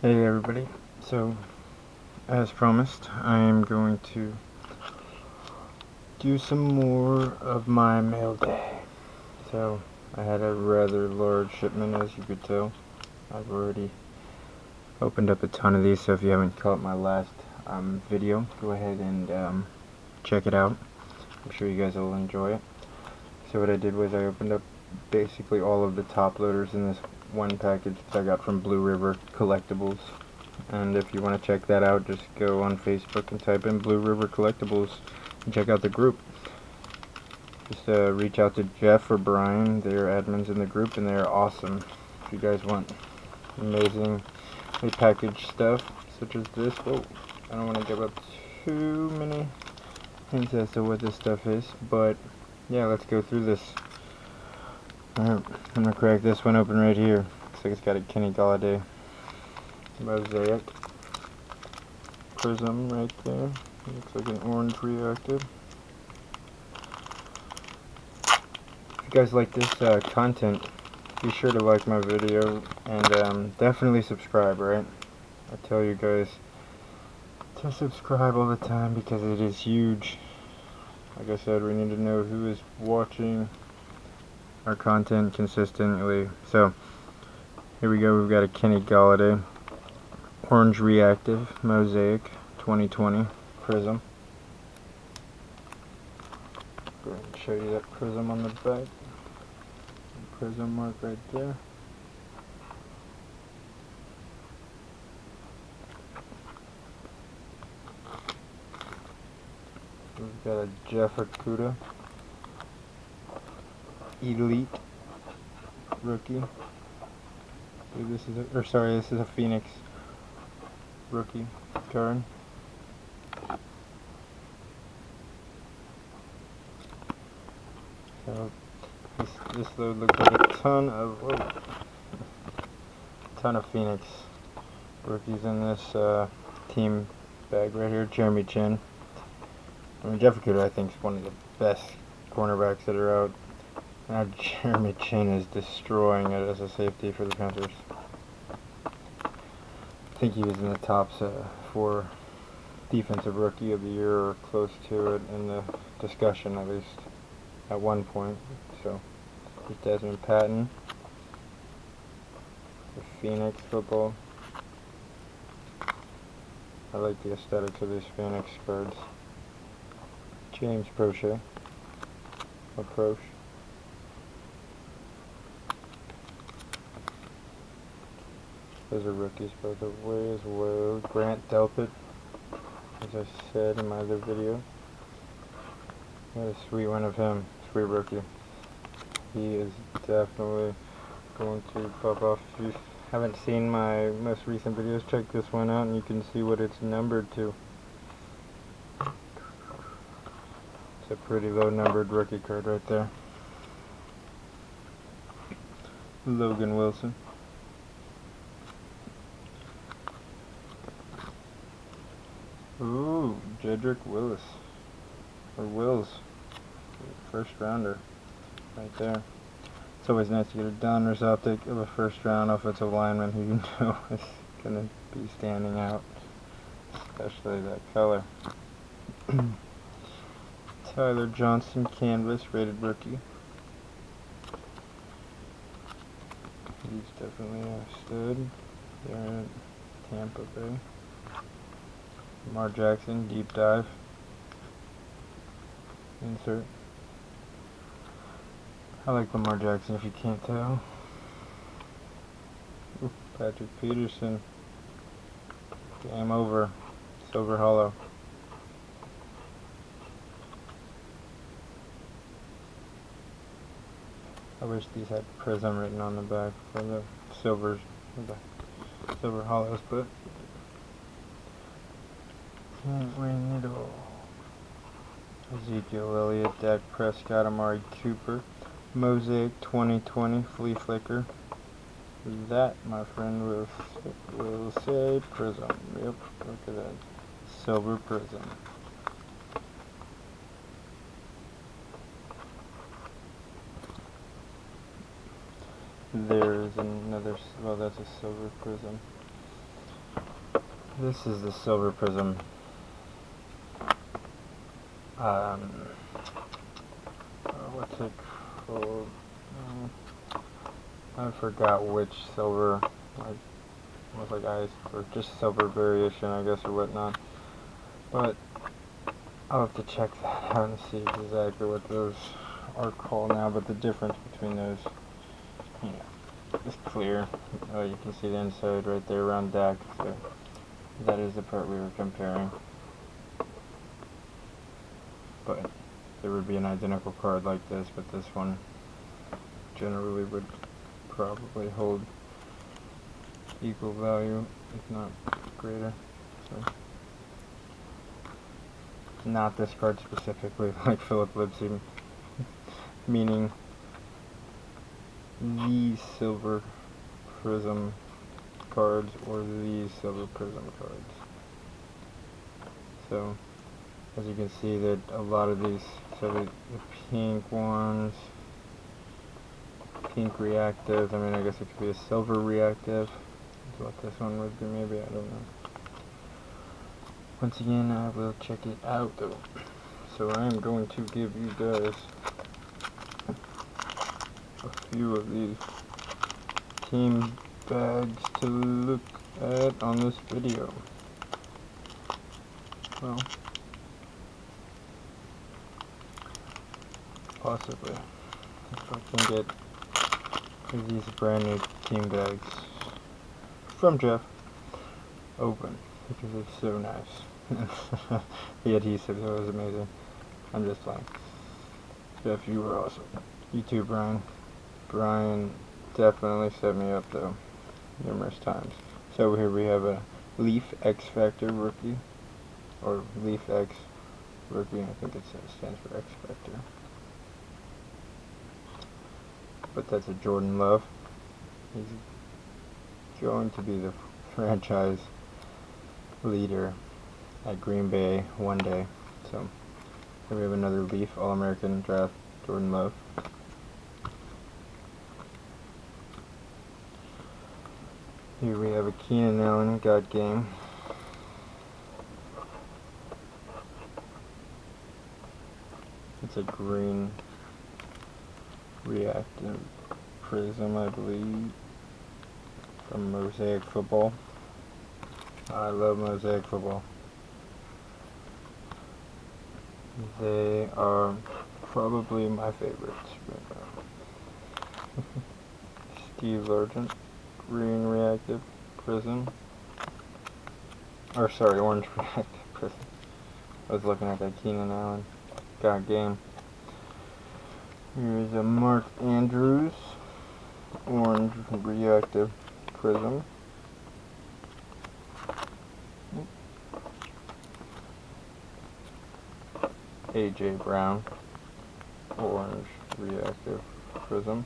Hey everybody, so as promised I am going to do some more of my mail day. So I had a rather large shipment, as you could tell. I've already opened up a ton of these, so if you haven't caught my last video, go ahead and check it out. I'm sure you guys will enjoy it. So what I did was I opened up basically all of the top loaders in this one package that I got from Blue River Collectibles. And if you want to check that out, just go on Facebook and type in Blue River Collectibles and check out the group. Just reach out to Jeff or Brian. They're admins in the group and they're awesome. If you guys want amazingly packaged stuff such as this. Whoa, I don't want to give up too many hints as to what this stuff is, but yeah, let's go through this. Alright, I'm going to crack this one open right here. Looks like it's got a Kenny Galladay mosaic prism right there. Looks like an orange reactive. If you guys like this content, be sure to like my video and definitely subscribe, right? I tell you guys to subscribe all the time because it is huge. Like I said, we need to know who is watching our content consistently. So here we go. We've got a Kenny Galladay orange reactive mosaic 2020 prism. Go ahead and show you that prism on the back. Prism mark right there. We've got a Jeff Okuda Elite rookie. This is a Phoenix rookie card. So this load looks like a ton of Phoenix rookies in this team bag right here. Jeremy Chin. I mean, Jeff Okuda I think is one of the best cornerbacks that are out. Now Jeremy Chin is destroying it as a safety for the Panthers. I think he was in the top 4 defensive rookie of the year or close to it in the discussion, at least at one point. So here's Desmond Patton for Phoenix football. I like the aesthetics of these Phoenix cards. James Prochet or Proche. Those are rookies, by the way, as well. Grant Delpit, as I said in my other video. Got a sweet one of him, sweet rookie. He is definitely going to pop off. If you haven't seen my most recent videos, check this one out and you can see what it's numbered to. It's a pretty low numbered rookie card right there. Logan Wilson. Ooh, Jedrick Willis. Or Wills. First rounder. Right there. It's always nice to get a Donruss optic of a first round offensive lineman who you know is going to be standing out. Especially that color. Tyler Johnson canvas rated rookie. He's definitely a stud. They're at Tampa Bay. Lamar Jackson, deep dive. Insert. I like Lamar Jackson if you can't tell. Ooh, Patrick Peterson. Game over. Silver Hollow. I wish these had Prizm written on the back for the silver hollows, but can't win it all. Ezekiel Elliott, Dak Prescott, Amari Cooper, Mosaic 2020 Flea Flicker. That, my friend, will say Prizm. Yep, look at that. Silver Prizm. There's another, well, that's a silver Prizm. This is the silver prism. What's it called? I forgot which silver, almost like ice, or just silver variation, I guess, or whatnot. But I'll have to check that out and see exactly what those are called now. But the difference between those, is clear. You can see the inside right there around DAC. So that is the part we were comparing. But there would be an identical card like this, but this one generally would probably hold equal value, if not greater. So, not this card specifically, like Philip Lipsy, meaning these silver prism cards or these silver prism cards. So, as you can see, that a lot of these, so the pink ones, pink reactive, I mean, I guess it could be a silver reactive, is what this one would be, maybe, I don't know. Once again, I will check it out, though. So I am going to give you guys a few of these team bags to look at on this video. Well, possibly, if I can get these brand new team bags from Jeff open, because it's so nice. The adhesive was amazing. I'm just playing. Jeff, you were awesome. You too, Brian. Brian definitely set me up, though, numerous times. So here we have a Leaf X Factor rookie, or Leaf X rookie, I think it stands for X Factor. But that's a Jordan Love. He's going to be the franchise leader at Green Bay one day. So here we have another Leaf All-American Draft Jordan Love. Here we have a Keenan Allen God Game. It's a green reactive prism, I believe, from Mosaic Football. I love Mosaic Football. They are probably my favorites right now. Steve Largent, green reactive prism. Or sorry, orange reactive prism. I was looking at that Keenan Allen God Game. Here's a Mark Andrews orange reactive prism. AJ Brown orange reactive prism.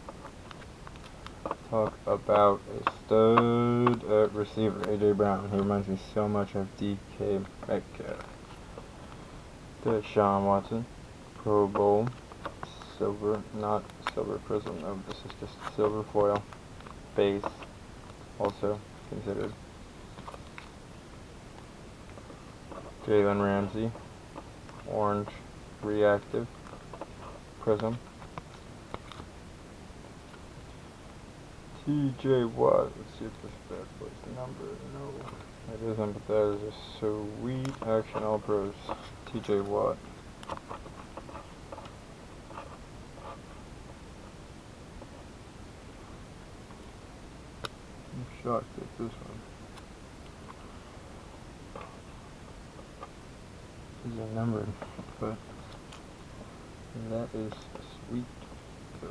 Talk about a stud at receiver, AJ Brown. He reminds me so much of DK Metcalf. Deshaun Watson, Pro Bowl, silver, not silver prism. No, this is just silver foil base, also considered. Jalen Ramsey, orange reactive prism. TJ Watt, let's see if this bad boy's number. No, it isn't, but that is a sweet Action All Pros. TJ Watt. I'm shocked at this one. These are numbered, but that is sweet. So,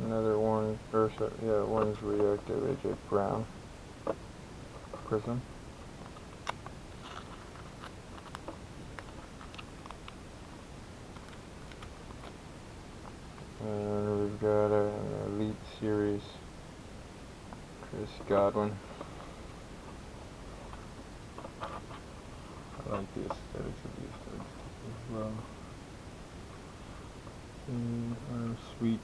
another orange, or sorry, yeah, orange reactive AJ Brown prism. And we've got an Elite Series Chris Godwin. I like the aesthetics of these things as well. And sweet.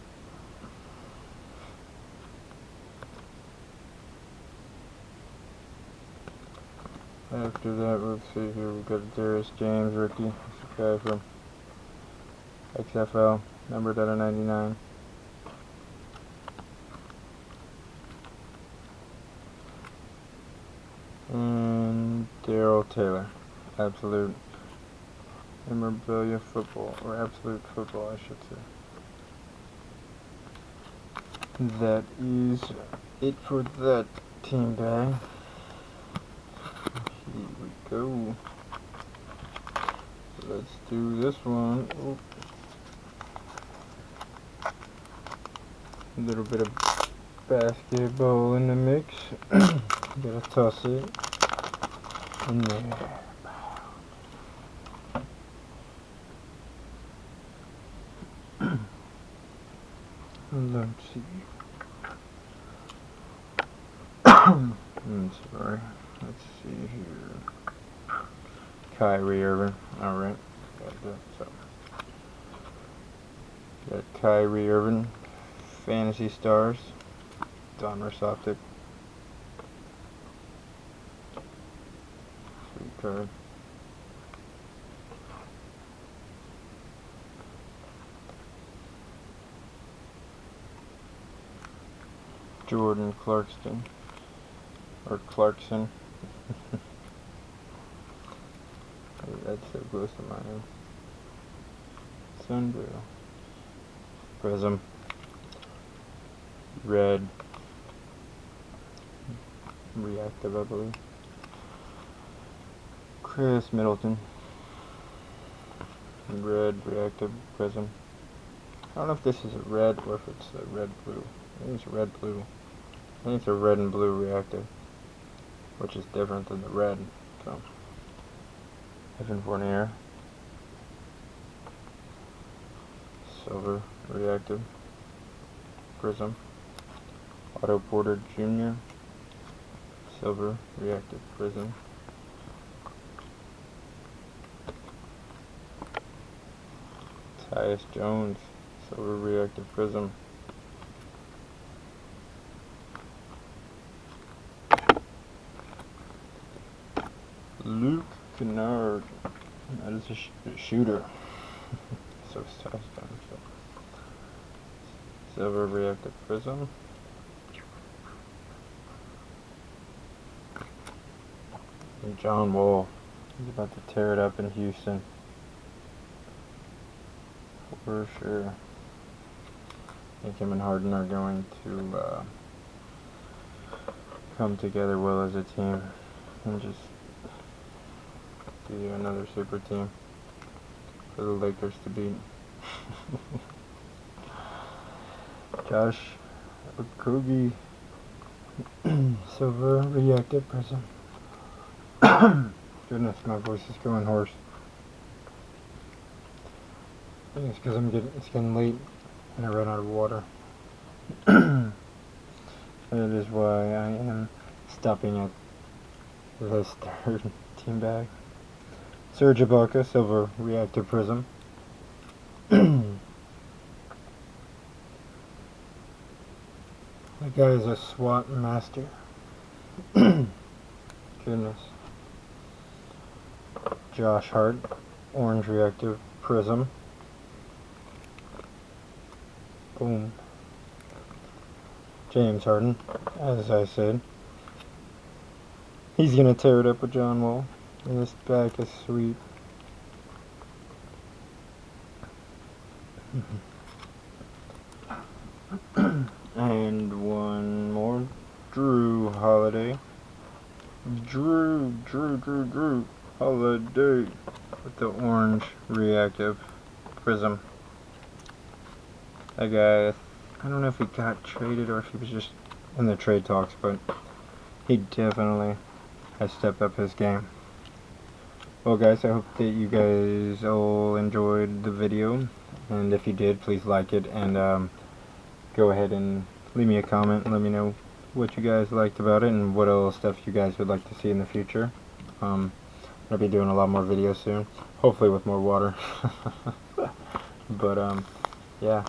After that, let's see here, we've got Darius James, rookie. This guy from XFL, numbered out of 99. And Daryl Taylor, absolute memorabilia football, or absolute football, I should say. That is it for that team bag. Here we go. Let's do this one. Oop. A little bit of basketball in the mix. Gotta toss it in there. Let's see. I'm sorry. Let's see here. Kyrie Irving. Alright. Got that. So. Got Kyrie Irving. Fantasy Stars. Donruss Optic. Sweet card. Jordan Clarkson. Or Clarkson. That's so close to mine. Sunbrew. Prizm. Red. Reactive, I believe. Chris Middleton. Red, reactive, Prizm. I don't know if this is a red or if it's a red-blue. I think it's red-blue. I think it's a red and blue reactive, which is different than the red. So, Evan Fournier. Silver, reactive, Prizm. Otto Porter Jr. Silver, reactive, Prizm. Tyus Jones, silver, reactive, Prizm. Luke Kennard, that is a shooter. So tough time. So. Silver, reactive, Prizm. And John Wall, he's about to tear it up in Houston. For sure. I think him and Harden are going to come together well as a team and just be another super team for the Lakers to beat. Josh Okogie, silver, reactive, Prizm. Goodness, my voice is going hoarse. I think it's because it's getting late and I ran out of water. That is why I am stopping at this third team bag. Serge Ibaka, silver, reactive, Prizm. That guy is a SWAT master. Goodness. Josh Hart, orange, reactive, Prizm. Boom. James Harden, as I said. He's gonna tear it up with John Wall. And this back is sweet. And one more. Drew Holiday. Drew Holiday. With the orange reactive Prizm. That guy, I don't know if he got traded or if he was just in the trade talks, but he definitely has stepped up his game. Well guys, I hope that you guys all enjoyed the video, and if you did, please like it, and go ahead and leave me a comment and let me know what you guys liked about it and what other stuff you guys would like to see in the future. I'll be doing a lot more videos soon, hopefully with more water. But yeah,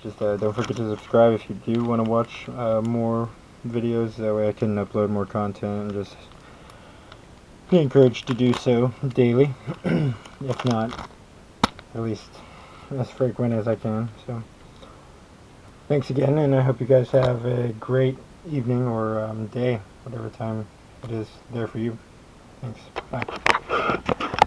just don't forget to subscribe if you do want to watch more videos, that way I can upload more content and just be encouraged to do so daily, if not at least as frequent as I can. So thanks again, and I hope you guys have a great evening or day, whatever time it is there for you. Thanks. Bye.